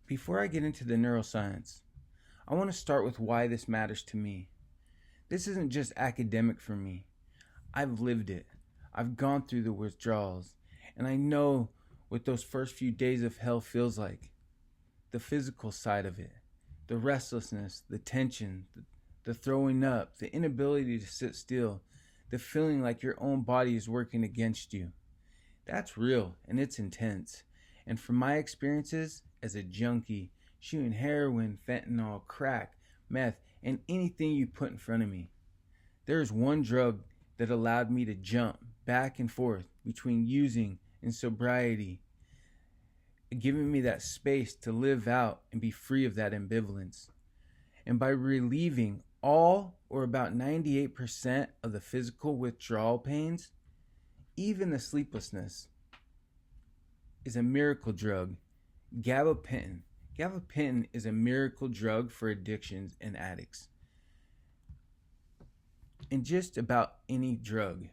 Before I get into the neuroscience, I want to start with why this matters to me. This isn't just academic for me. I've lived it. I've gone through the withdrawals, and I know what those first few days of hell feels like. The physical side of it, the restlessness, the tension, the throwing up, the inability to sit still, the feeling like your own body is working against you. That's real and it's intense. And from my experiences as a junkie, shooting heroin, fentanyl, crack, meth, and anything you put in front of me, there is one drug that allowed me to jump back and forth between using and sobriety, giving me that space to live out and be free of that ambivalence. And by relieving all or about 98% of the physical withdrawal pains, even the sleeplessness, is a miracle drug. Gabapentin. Gabapentin is a miracle drug for addictions and addicts. And just about any drug.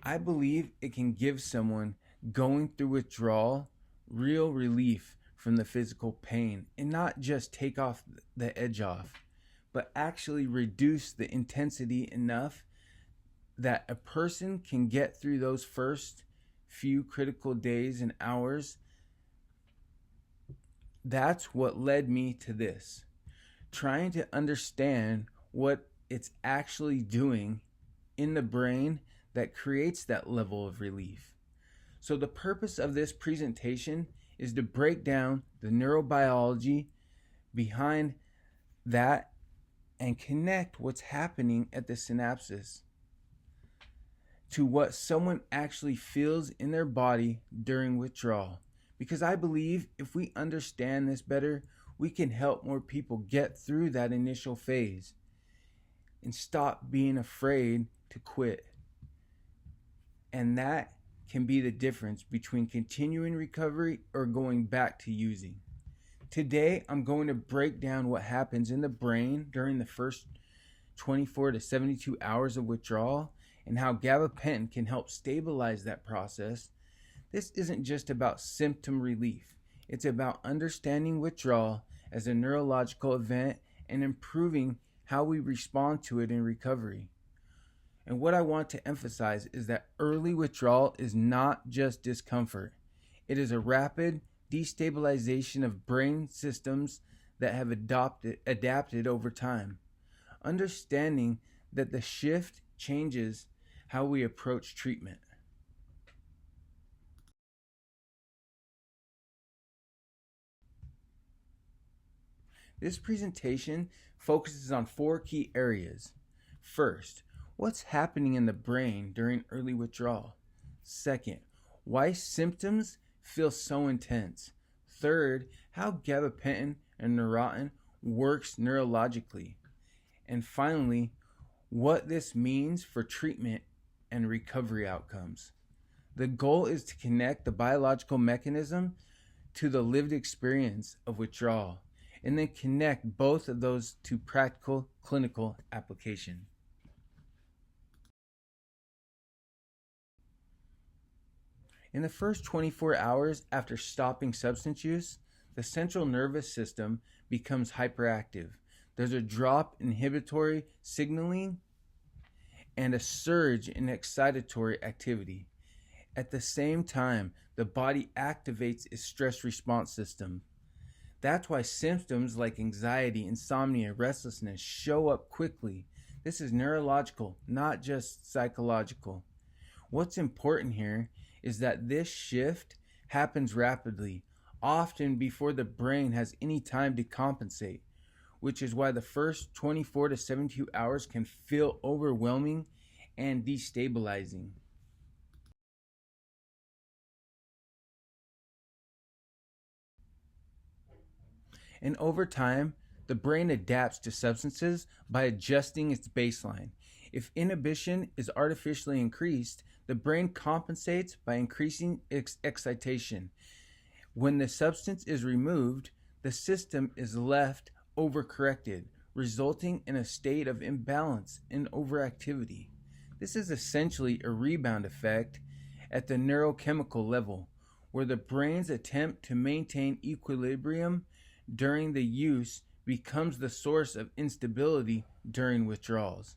I believe it can give someone going through withdrawal real relief from the physical pain, and not just take off the edge off, but actually reduce the intensity enough that a person can get through those first few critical days and hours. That's what led me to this. Trying to understand what it's actually doing in the brain that creates that level of relief. So the purpose of this presentation is to break down the neurobiology behind that and connect what's happening at the synapses to what someone actually feels in their body during withdrawal. Because I believe if we understand this better, we can help more people get through that initial phase and stop being afraid to quit. And that can be the difference between continuing recovery or going back to using. Today, I'm going to break down what happens in the brain during the first 24 to 72 hours of withdrawal and how gabapentin can help stabilize that process. This isn't just about symptom relief. It's about understanding withdrawal as a neurological event and improving how we respond to it in recovery. And what I want to emphasize is that early withdrawal is not just discomfort. It is a rapid destabilization of brain systems that have adapted over time. Understanding that the shift changes how we approach treatment. This presentation focuses on 4 key areas. First, what's happening in the brain during early withdrawal? Second, why symptoms feel so intense? Third, how gabapentin and neurontin works neurologically. And finally, what this means for treatment and recovery outcomes. The goal is to connect the biological mechanism to the lived experience of withdrawal, and then connect both of those to practical clinical application. In the first 24 hours after stopping substance use, the central nervous system becomes hyperactive. There's a drop in inhibitory signaling and a surge in excitatory activity. At the same time, the body activates its stress response system. That's why symptoms like anxiety, insomnia, restlessness show up quickly. This is neurological, not just psychological. What's important here is that this shift happens rapidly, often before the brain has any time to compensate, which is why the first 24 to 72 hours can feel overwhelming and destabilizing. And over time, the brain adapts to substances by adjusting its baseline. If inhibition is artificially increased, the brain compensates by increasing excitation. When the substance is removed, the system is left overcorrected, resulting in a state of imbalance and overactivity. This is essentially a rebound effect at the neurochemical level. where the brain's attempt to maintain equilibrium during the use becomes the source of instability during withdrawals.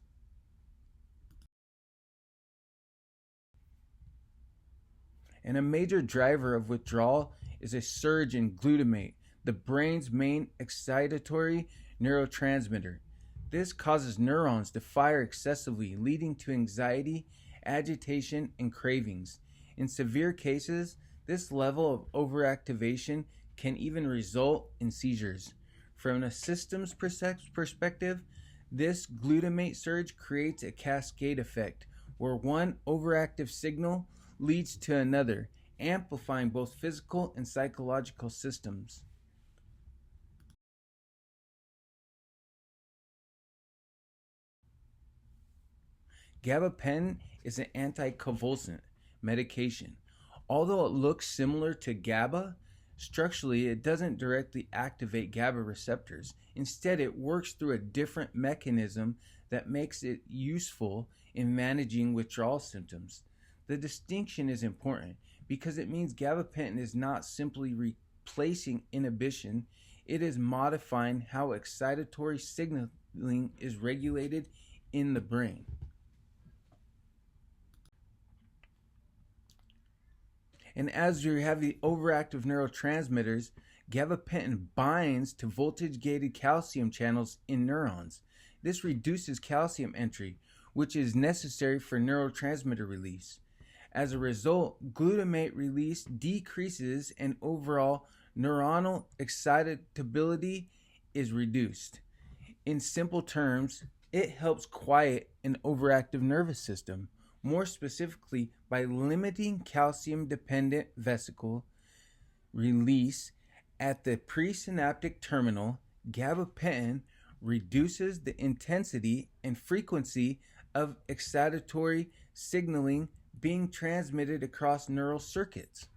And a major driver of withdrawal is a surge in glutamate, the brain's main excitatory neurotransmitter. This causes neurons to fire excessively, leading to anxiety, agitation, and cravings. In severe cases, this level of overactivation can even result in seizures. From a systems perspective, this glutamate surge creates a cascade effect where one overactive signal leads to another, amplifying both physical and psychological systems. Gabapentin is an anticonvulsant medication. Although it looks similar to GABA, structurally it doesn't directly activate GABA receptors. Instead, it works through a different mechanism that makes it useful in managing withdrawal symptoms. The distinction is important because it means gabapentin is not simply replacing inhibition, it is modifying how excitatory signaling is regulated in the brain. And as you have the overactive neurotransmitters, gabapentin binds to voltage-gated calcium channels in neurons. This reduces calcium entry, which is necessary for neurotransmitter release. As a result, glutamate release decreases and overall neuronal excitability is reduced. In simple terms, it helps quiet an overactive nervous system, more specifically by limiting calcium-dependent vesicle release at the presynaptic terminal. Gabapentin reduces the intensity and frequency of excitatory signaling being transmitted across neural circuits.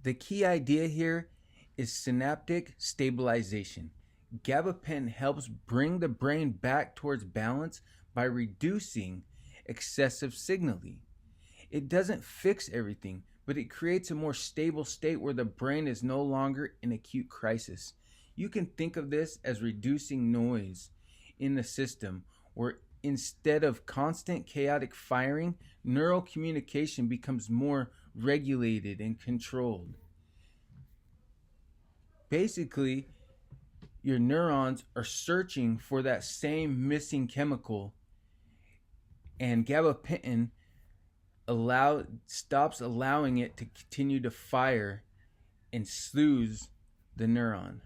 The key idea here is synaptic stabilization. Gabapentin helps bring the brain back towards balance by reducing excessive signaling. It doesn't fix everything, but it creates a more stable state where the brain is no longer in acute crisis. You can think of this as reducing noise in the system, where instead of constant chaotic firing, neural communication becomes more regulated and controlled. Basically, your neurons are searching for that same missing chemical, and gabapentin stops allowing it to continue to fire and soothes the neuron.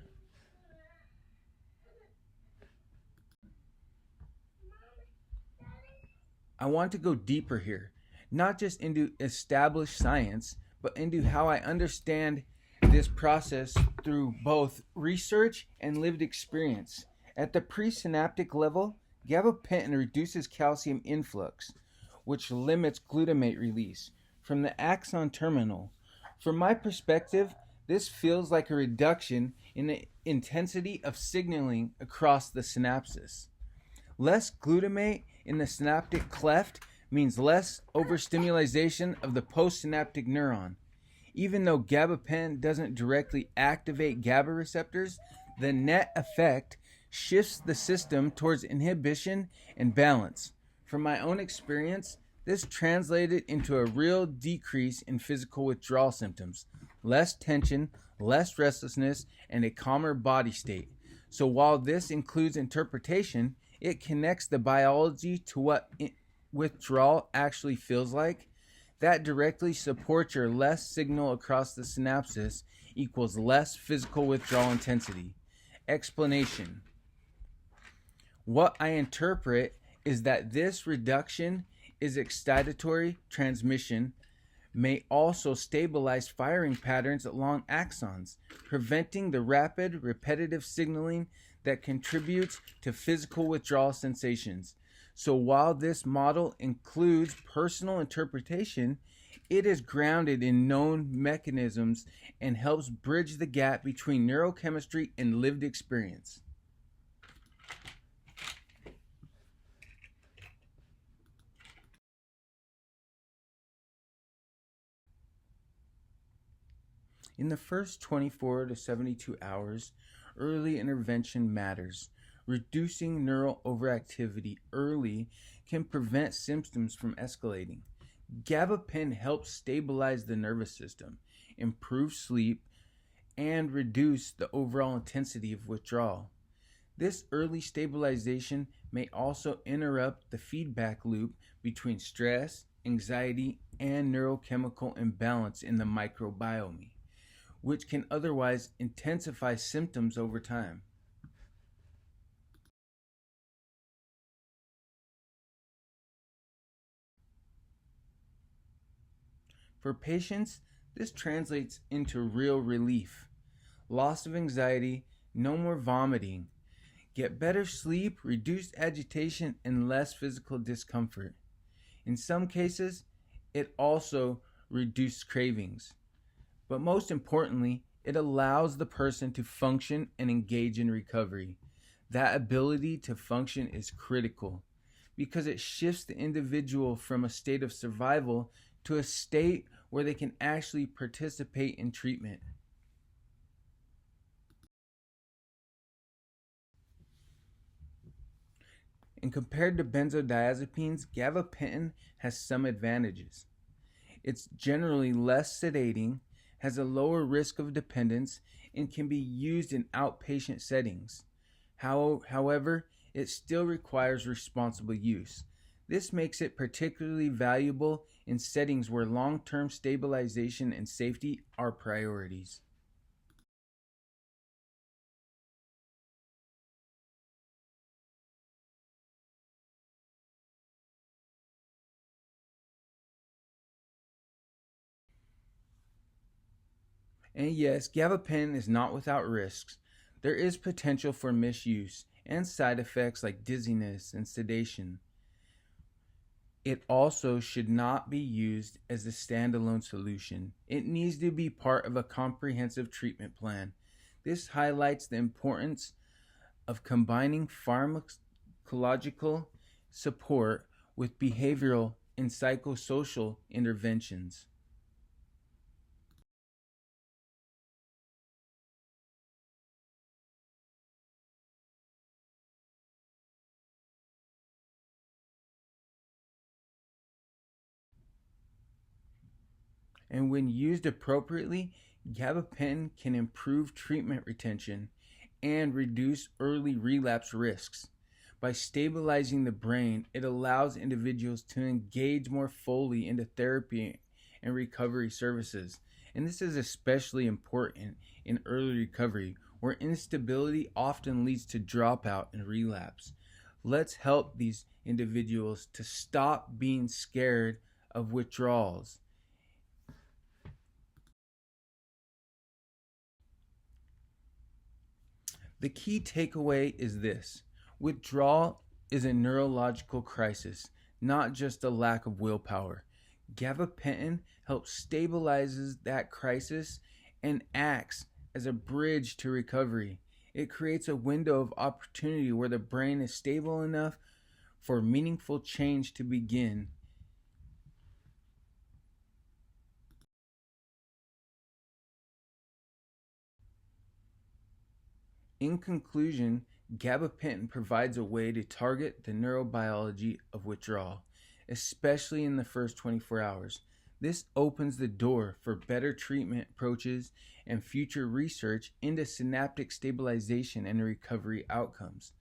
I want to go deeper here, not just into established science, but into how I understand this process through both research and lived experience. At the presynaptic level, gabapentin reduces calcium influx, which limits glutamate release from the axon terminal. From my perspective, this feels like a reduction in the intensity of signaling across the synapses. Less glutamate in the synaptic cleft means less overstimulation of the postsynaptic neuron. Even though gabapentin doesn't directly activate GABA receptors, the net effect shifts the system towards inhibition and balance. From my own experience, this translated into a real decrease in physical withdrawal symptoms, less tension, less restlessness, and a calmer body state. So while this includes interpretation, it connects the biology to what withdrawal actually feels like. That directly supports your less signal across the synapses equals less physical withdrawal intensity. Explanation. What I interpret is that this reduction is excitatory transmission may also stabilize firing patterns along axons, preventing the rapid, repetitive signaling that contributes to physical withdrawal sensations. So while this model includes personal interpretation, it is grounded in known mechanisms and helps bridge the gap between neurochemistry and lived experience. In the first 24 to 72 hours, early intervention matters. Reducing neural overactivity early can prevent symptoms from escalating. Gabapentin helps stabilize the nervous system, improve sleep, and reduce the overall intensity of withdrawal. This early stabilization may also interrupt the feedback loop between stress, anxiety, and neurochemical imbalance in the microbiome, which can otherwise intensify symptoms over time. For patients, this translates into real relief. Loss of anxiety, no more vomiting, get better sleep, reduced agitation, and less physical discomfort. In some cases, it also reduces cravings. But most importantly, it allows the person to function and engage in recovery. That ability to function is critical because it shifts the individual from a state of survival to a state where they can actually participate in treatment. And compared to benzodiazepines, gabapentin has some advantages. It's generally less sedating, has a lower risk of dependence, and can be used in outpatient settings. However, it still requires responsible use. This makes it particularly valuable in settings where long-term stabilization and safety are priorities. And yes, gabapentin is not without risks. There is potential for misuse and side effects like dizziness and sedation. It also should not be used as a standalone solution. It needs to be part of a comprehensive treatment plan. This highlights the importance of combining pharmacological support with behavioral and psychosocial interventions. And when used appropriately, gabapentin can improve treatment retention and reduce early relapse risks. By stabilizing the brain, it allows individuals to engage more fully into therapy and recovery services. And this is especially important in early recovery, where instability often leads to dropout and relapse. Let's help these individuals to stop being scared of withdrawals. The key takeaway is this: withdrawal is a neurological crisis, not just a lack of willpower. Gabapentin helps stabilizes that crisis and acts as a bridge to recovery. It creates a window of opportunity where the brain is stable enough for meaningful change to begin. In conclusion, gabapentin provides a way to target the neurobiology of withdrawal, especially in the first 24 hours. This opens the door for better treatment approaches and future research into synaptic stabilization and recovery outcomes.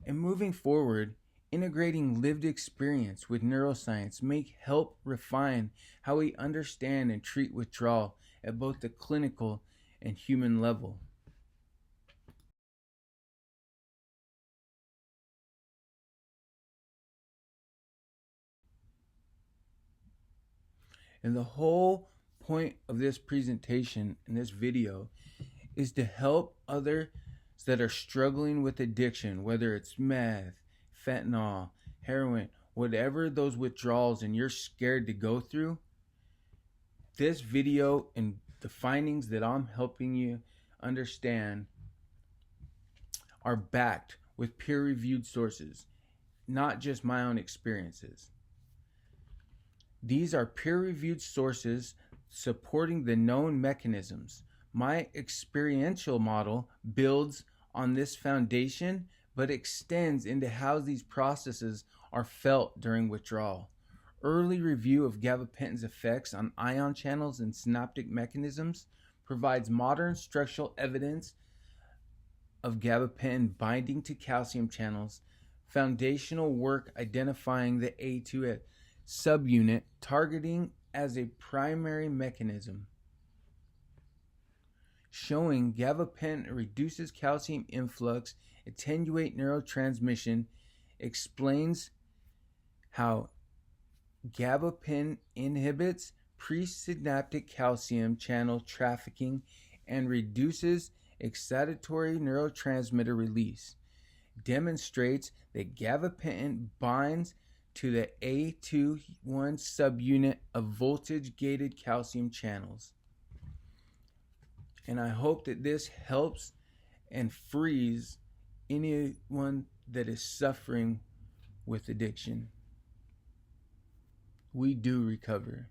And moving forward, integrating lived experience with neuroscience may help refine how we understand and treat withdrawal at both the clinical and human level. And the whole point of this presentation and this video is to help others that are struggling with addiction, whether it's meth, fentanyl, heroin, whatever those withdrawals and you're scared to go through. This video and the findings that I'm helping you understand are backed with peer-reviewed sources, not just my own experiences. These are peer-reviewed sources supporting the known mechanisms. My experiential model builds on this foundation, but extends into how these processes are felt during withdrawal. Early review of gabapentin's effects on ion channels and synaptic mechanisms provides modern structural evidence of gabapentin binding to calcium channels, foundational work identifying the A2 subunit targeting as a primary mechanism, showing gabapentin reduces calcium influx, attenuate neurotransmission, explains how gabapentin inhibits presynaptic calcium channel trafficking and reduces excitatory neurotransmitter release, demonstrates that gabapentin binds to the A21 subunit of voltage-gated calcium channels. And I hope that this helps and frees anyone that is suffering with addiction. We do recover.